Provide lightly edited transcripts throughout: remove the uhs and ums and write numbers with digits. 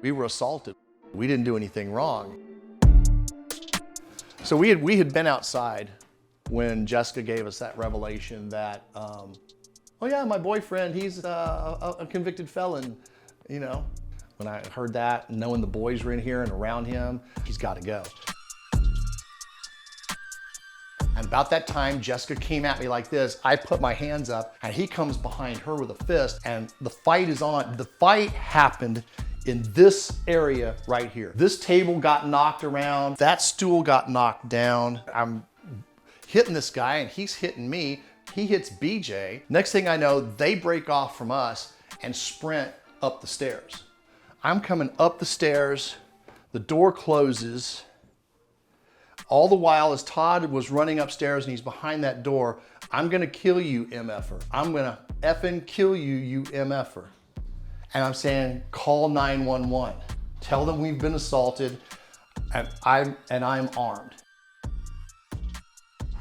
We were assaulted. We didn't do anything wrong. So we had been outside when Jessica gave us that revelation that, oh yeah, my boyfriend, he's a convicted felon, you know. When I heard that, knowing the boys were in here and around him, he's got to go. And about that time, Jessica came at me like this. I put my hands up and he comes behind her with a fist and the fight is on. The fight happened in this area right here. This table got knocked around. That stool got knocked down. I'm hitting this guy and he's hitting me. He hits BJ. Next thing I know, they break off from us and sprint up the stairs. I'm coming up the stairs. The door closes. All the while, as Todd was running upstairs and he's behind that door, I'm gonna kill you, MFer. I'm gonna effing kill you, you MFer. And I'm saying, call 911. Tell them we've been assaulted and I'm armed.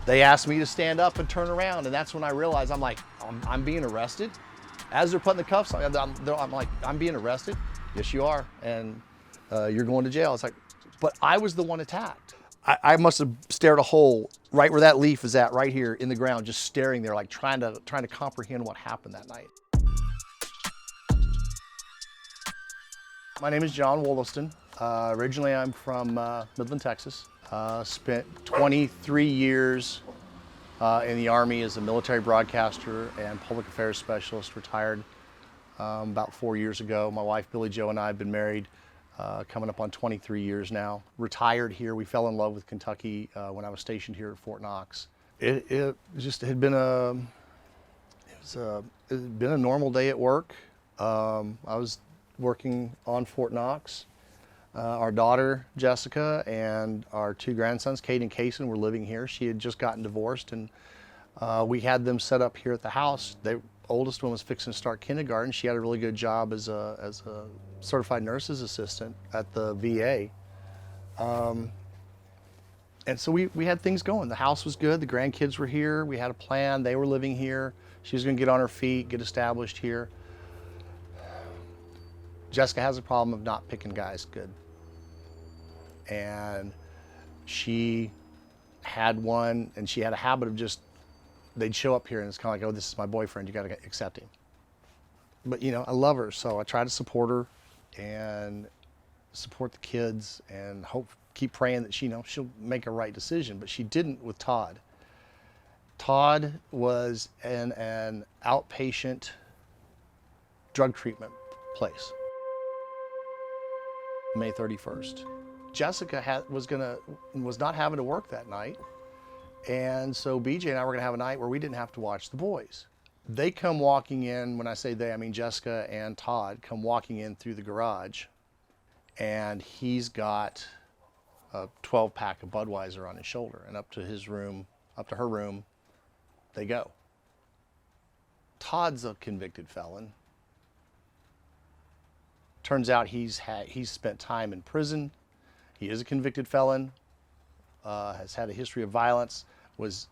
They asked me to stand up and turn around, and that's when I realized I'm being arrested. As they're putting the cuffs on, I'm like, I'm being arrested? Yes, you are, and you're going to jail. It's like, but I was the one attacked. I must have stared a hole right where that leaf is at, right here in the ground, just staring there, like trying to comprehend what happened that night. My name is John Wollaston. Originally, I'm from Midland, Texas. Spent 23 years in the Army as a military broadcaster and public affairs specialist. Retired about 4 years ago. My wife, Billy Jo, and I have been married coming up on 23 years now. Retired here. We fell in love with Kentucky when I was stationed here at Fort Knox. It just had been it had been a normal day at work. I was working on Fort Knox. Our daughter, Jessica, and our two grandsons, Kate and Kason, were living here. She had just gotten divorced, and we had them set up here at the house. The oldest one was fixing to start kindergarten. She had a really good job as a certified nurse's assistant at the VA. And so we had things going. The house was good. The grandkids were here. We had a plan. They were living here. She was going to get on her feet, get established here. Jessica has a problem of not picking guys good. And she had one, and she had a habit of just, they'd show up here and it's kind of like, oh, this is my boyfriend, you got to accept him. But you know, I love her, so I try to support her and support the kids and keep praying that she'll make a right decision. But she didn't with Todd. Todd was in an outpatient drug treatment place. May 31st. Jessica was not having to work that night, and so BJ and I were going to have a night where we didn't have to watch the boys. They come walking in. When I say they, I mean Jessica and Todd come walking in through the garage, and he's got a 12-pack of Budweiser on his shoulder, and up to her room, they go. Todd's a convicted felon. Turns out he's spent time in prison. He is a convicted felon, has had a history of violence,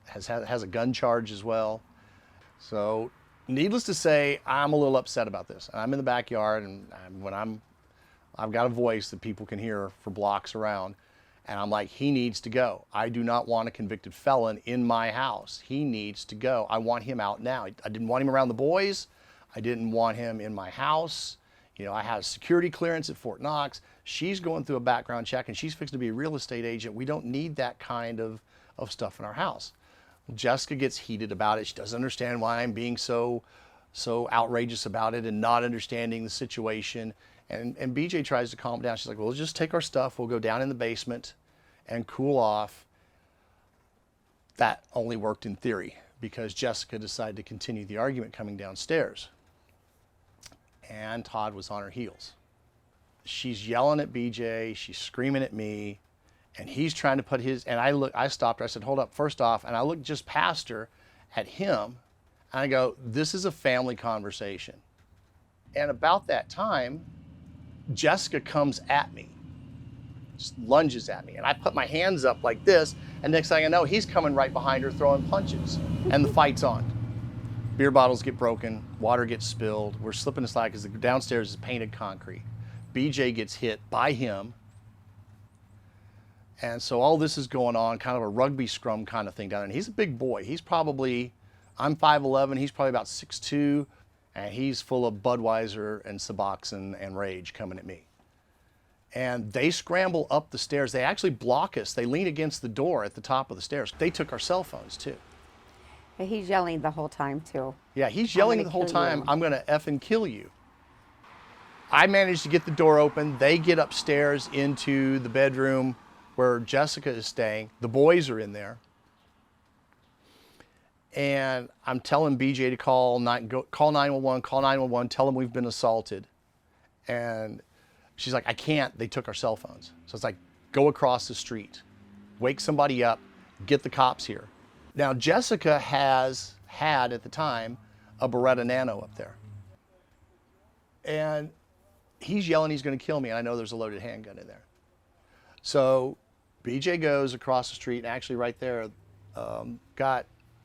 has a gun charge as well. So needless to say, I'm a little upset about this. I'm in the backyard, and I've got a voice that people can hear for blocks around, and I'm like, he needs to go. I do not want a convicted felon in my house. He needs to go. I want him out now. I didn't want him around the boys. I didn't want him in my house. You know, I had a security clearance at Fort Knox. She's going through a background check, and she's fixing to be a real estate agent. We don't need that kind of stuff in our house. Well, Jessica gets heated about it. She doesn't understand why I'm being so outrageous about it and not understanding the situation. And BJ tries to calm down. She's like, well, let's just take our stuff. We'll go down in the basement and cool off. That only worked in theory because Jessica decided to continue the argument coming downstairs. And Todd was on her heels. She's yelling at BJ, she's screaming at me, and he's trying to put his, and I stopped her, I said, hold up, first off, and I looked just past her at him, and I go, this is a family conversation. And about that time, Jessica comes at me, just lunges at me, and I put my hands up like this, and next thing I know, he's coming right behind her throwing punches, and the fight's on. Beer bottles get broken, water gets spilled, we're slipping and sliding because the downstairs is painted concrete. BJ gets hit by him. And so all this is going on, kind of a rugby scrum kind of thing down there. And he's a big boy. He's probably, I'm 5'11", he's probably about 6'2", and he's full of Budweiser and Suboxone and rage coming at me. And they scramble up the stairs. They actually block us. They lean against the door at the top of the stairs. They took our cell phones too. He's yelling the whole time too. Yeah, he's yelling the whole time, I'm gonna effing kill you. I managed to get the door open. They get upstairs into the bedroom where Jessica is staying. The boys are in there. And I'm telling BJ to call 911, tell them we've been assaulted. And she's like, I can't, they took our cell phones. So it's like, go across the street, wake somebody up, get the cops here. Now, Jessica had at the time a Beretta Nano up there. And he's yelling he's gonna kill me, and I know there's a loaded handgun in there. So BJ goes across the street, and actually right there,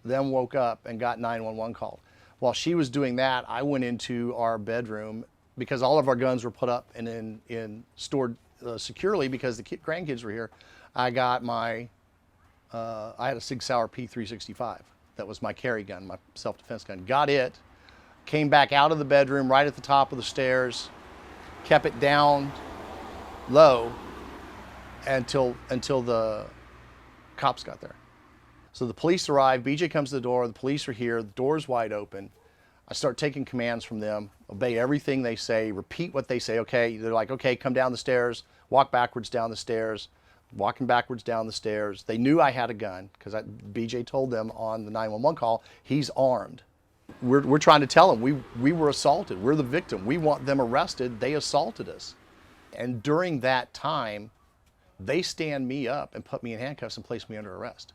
woke up and got 911 called. While she was doing that, I went into our bedroom because all of our guns were put up and stored securely because the grandkids were here. I got my, I had a Sig Sauer P365. That was my carry gun, my self-defense gun. Got it, came back out of the bedroom right at the top of the stairs, kept it down low until the cops got there. So the police arrive, BJ comes to the door, the police are here, the door's wide open. I start taking commands from them, obey everything they say, repeat what they say. Okay, they're like, okay, come down the stairs, walk backwards down the stairs, walking backwards down the stairs. They knew I had a gun because BJ told them on the 911 call, he's armed. We're trying to tell them we were assaulted, we're the victim, we want them arrested, they assaulted us. And during that time, they stand me up and put me in handcuffs and place me under arrest.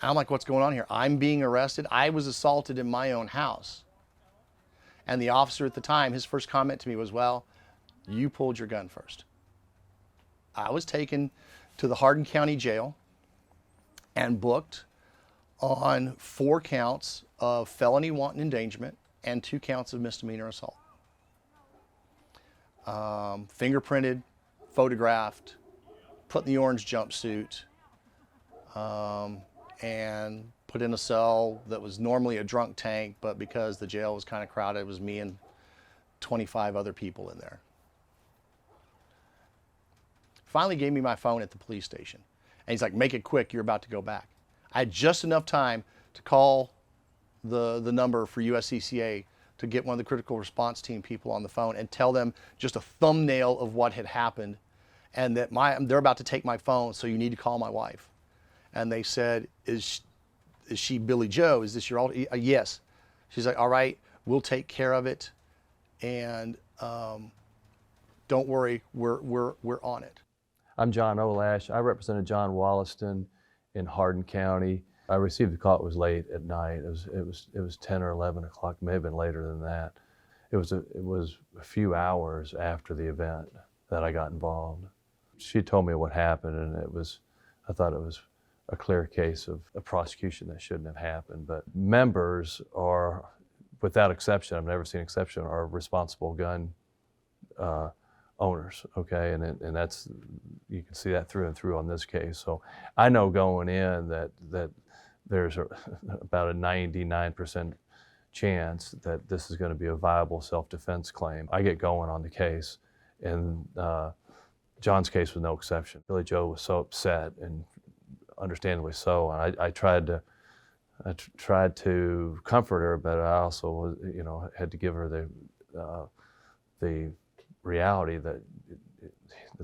And I'm like, what's going on here? I'm being arrested. I was assaulted in my own house. And the officer at the time, his first comment to me was, well, you pulled your gun first. I was taken to the Hardin County Jail and booked on 4 counts of felony wanton endangerment and 2 counts of misdemeanor assault. Fingerprinted, photographed, put in the orange jumpsuit, and put in a cell that was normally a drunk tank, but because the jail was kind of crowded, it was me and 25 other people in there. Finally gave me my phone at the police station. And he's like, make it quick, you're about to go back. I had just enough time to call the number for USCCA to get one of the critical response team people on the phone and tell them just a thumbnail of what had happened and that they're about to take my phone, so you need to call my wife. And they said, is she Billy Joe? Is this your old? Yes. She's like, all right, we'll take care of it. And don't worry, we're on it. I'm John Olash. I represented John Wollaston in Hardin County. I received the call. It was late at night. It was 10 or 11 o'clock. May have been later than that. It was a few hours after the event that I got involved. She told me what happened, and I thought it was a clear case of a prosecution that shouldn't have happened. But members are, without exception, I've never seen exception, are responsible gun owners, okay? And that's, you can see that through and through on this case. So I know going in that there's about a 99% chance that this is going to be a viable self-defense claim. I get going on the case, and John's case was no exception. Billy Joe was so upset, and understandably so, and I tried to comfort her, but I also, had to give her the reality that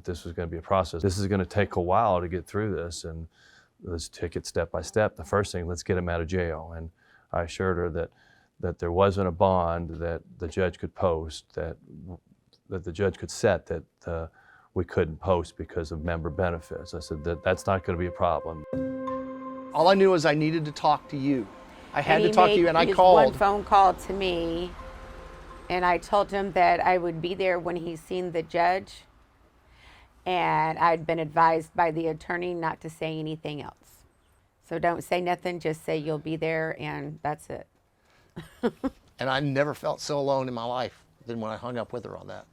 this was going to be a process. This is going to take a while to get through this, and let's take it step by step. The first thing, let's get him out of jail. And I assured her that there wasn't a bond that the judge could post, that the judge could set, that we couldn't post because of member benefits. I said that's not going to be a problem. All I knew was I needed to talk to you. I had to talk to you, and I called. One phone call to me, and I told him that I would be there when he seen the judge, and I'd been advised by the attorney not to say anything else. So don't say nothing, just say you'll be there, and that's it. And I never felt so alone in my life. than when I hung up with her on that.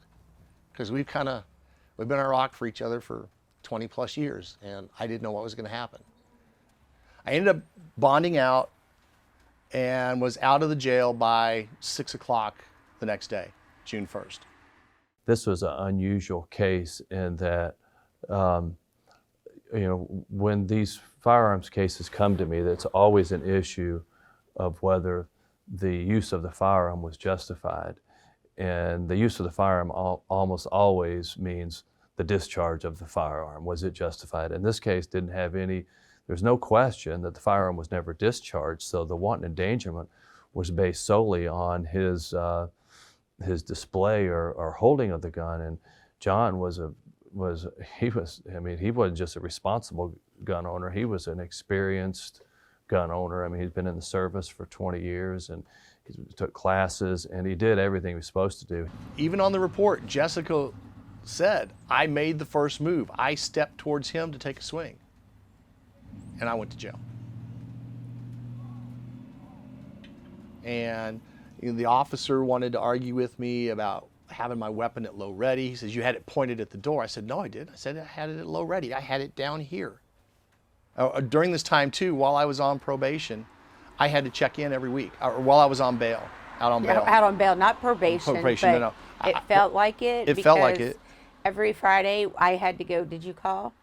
Because we've been a rock for each other for 20 plus years, and I didn't know what was going to happen. I ended up bonding out and was out of the jail by 6 o'clock the next day, June 1st. This was an unusual case in that, when these firearms cases come to me, that's always an issue of whether the use of the firearm was justified. And the use of the firearm almost always means the discharge of the firearm. Was it justified? In this case, didn't have any, there's no question that the firearm was never discharged, so the wanton endangerment was based solely on his display or holding of the gun. And John he wasn't just a responsible gun owner, he was an experienced gun owner. I mean, he'd been in the service for 20 years and he took classes and he did everything he was supposed to do. Even on the report, Jessica said, I made the first move. I stepped towards him to take a swing, and I went to jail. And the officer wanted to argue with me about having my weapon at low ready. He says, you had it pointed at the door. I said, no, I didn't. I said, I had it at low ready. I had it down here. During this time, too, while I was on probation, I had to check in every week, or while I was on bail, out on bail. Out on bail, not probation. Probation, but no. It felt like it. It felt like it. Every Friday, I had to go. Did you call?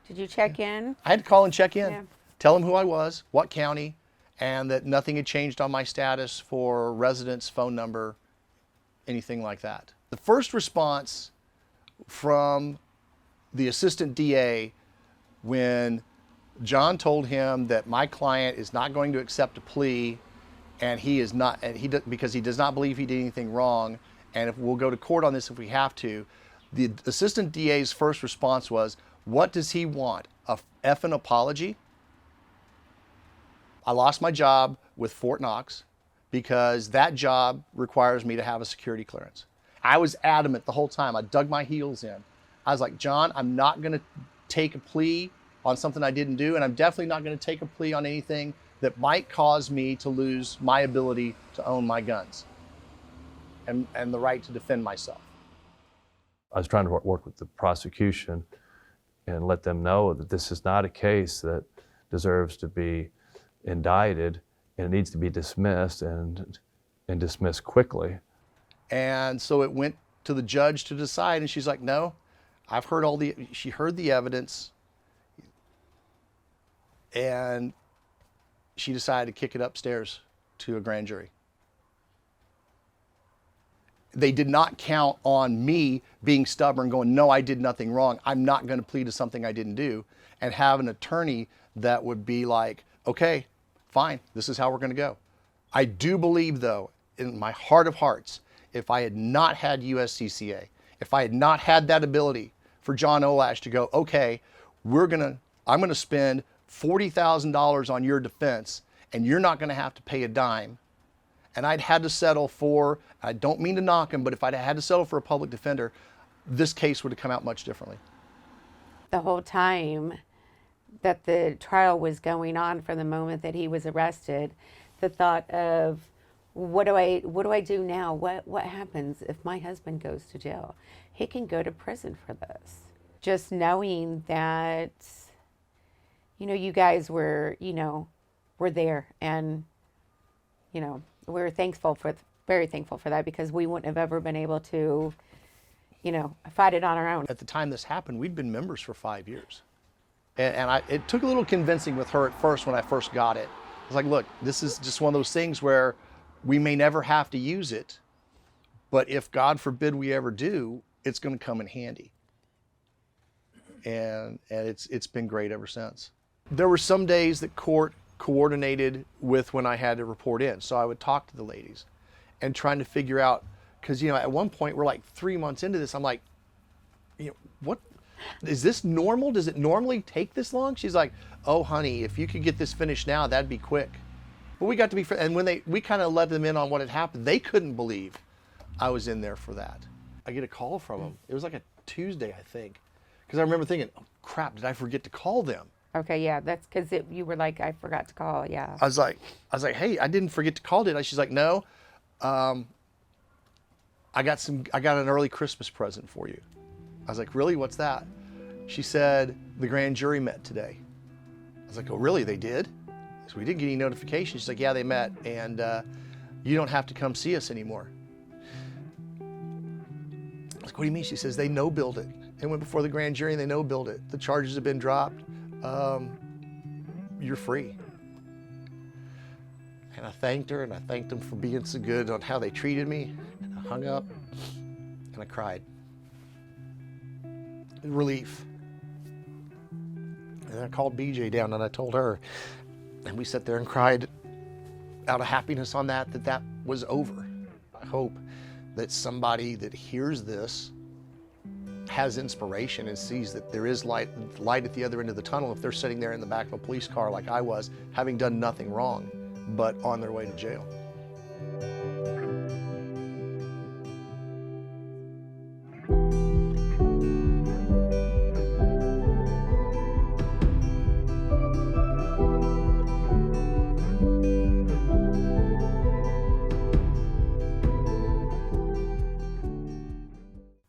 Did you check in? I had to call and check in, Yeah. tell them who I was, what county, and that nothing had changed on my status for residence, phone number, anything like that. The first response from the assistant DA when John told him that my client is not going to accept a plea, and because he does not believe he did anything wrong, and if we'll go to court on this if we have to. The assistant DA's first response was, what does he want? A effing apology? I lost my job with Fort Knox because that job requires me to have a security clearance. I was adamant the whole time. I dug my heels in. I was like, John, I'm not going to take a plea on something I didn't do, and I'm definitely not going to take a plea on anything that might cause me to lose my ability to own my guns and the right to defend myself. I was trying to work with the prosecution and let them know that this is not a case that deserves to be indicted, and it needs to be dismissed and dismissed quickly. And so it went to the judge to decide, and she's like, no, she heard the evidence, and she decided to kick it upstairs to a grand jury. They did not count on me being stubborn, going, no, I did nothing wrong. I'm not going to plead to something I didn't do, and have an attorney that would be like, okay, fine, this is how we're going to go. I do believe, though, in my heart of hearts, if I had not had USCCA, if I had not had that ability for John Olash to go, okay, I'm going to spend $40,000 on your defense, and you're not going to have to pay a dime. And I'd had to settle for, I don't mean to knock him, but if I'd had to settle for a public defender, this case would have come out much differently. The whole time that the trial was going on, from the moment that he was arrested, the thought of, what do I do now? What happens if my husband goes to jail? He can go to prison for this. Just knowing that, you guys were there, and, we're very thankful for that, because we wouldn't have ever been able to, fight it on our own. At the time this happened, we'd been members for 5 years. And it took a little convincing with her at first when I first got it. I was like, look, this is just one of those things where we may never have to use it, but if God forbid we ever do, it's going to come in handy. And it's been great ever since. There were some days that court coordinated with when I had to report in. So I would talk to the ladies and trying to figure out, because, at one point we're like 3 months into this. I'm like, what, is this normal? Does it normally take this long? She's like, oh, honey, if you could get this finished now, that'd be quick. But we got to be, and when we kind of let them in on what had happened, they couldn't believe I was in there for that. I get a call from them. It was like a Tuesday, I think. Because I remember thinking, oh, crap, did I forget to call them? Okay, yeah, that's because you were like, I forgot to call, yeah. I was like, hey, I didn't forget to call, did I? She's like, no. I got an early Christmas present for you. I was like, really? What's that? She said, the grand jury met today. I was like, oh, really? They did? So we didn't get any notification. She's like, yeah, they met, and you don't have to come see us anymore. I was like, what do you mean? She says, they no-billed it. It went before the grand jury and they no-billed it. The charges have been dropped. You're free. And I thanked her, and I thanked them for being so good on how they treated me. And I hung up and I cried. Relief. And then I called BJ down and I told her, and we sat there and cried out of happiness on that was over. I hope that somebody that hears this has inspiration and sees that there is light at the other end of the tunnel if they're sitting there in the back of a police car like I was, having done nothing wrong, but on their way to jail.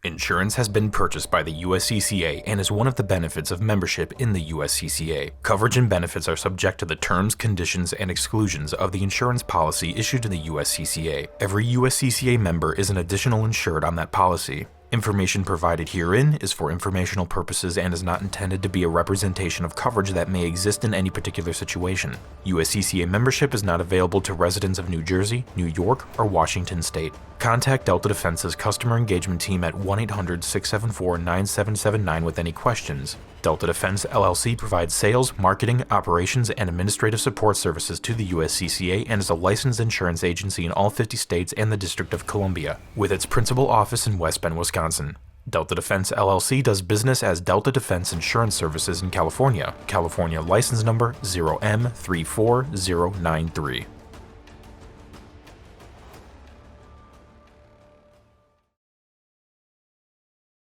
Insurance has been purchased by the USCCA and is one of the benefits of membership in the USCCA. Coverage and benefits are subject to the terms, conditions, and exclusions of the insurance policy issued to the USCCA. Every USCCA member is an additional insured on that policy. Information provided herein is for informational purposes and is not intended to be a representation of coverage that may exist in any particular situation. USCCA membership is not available to residents of New Jersey, New York, or Washington State. Contact Delta Defense's customer engagement team at 1-800-674-9779 with any questions. Delta Defense LLC provides sales, marketing, operations, and administrative support services to the USCCA and is a licensed insurance agency in all 50 states and the District of Columbia, with its principal office in West Bend, Wisconsin. Delta Defense LLC does business as Delta Defense Insurance Services in California. California license number 0M34093.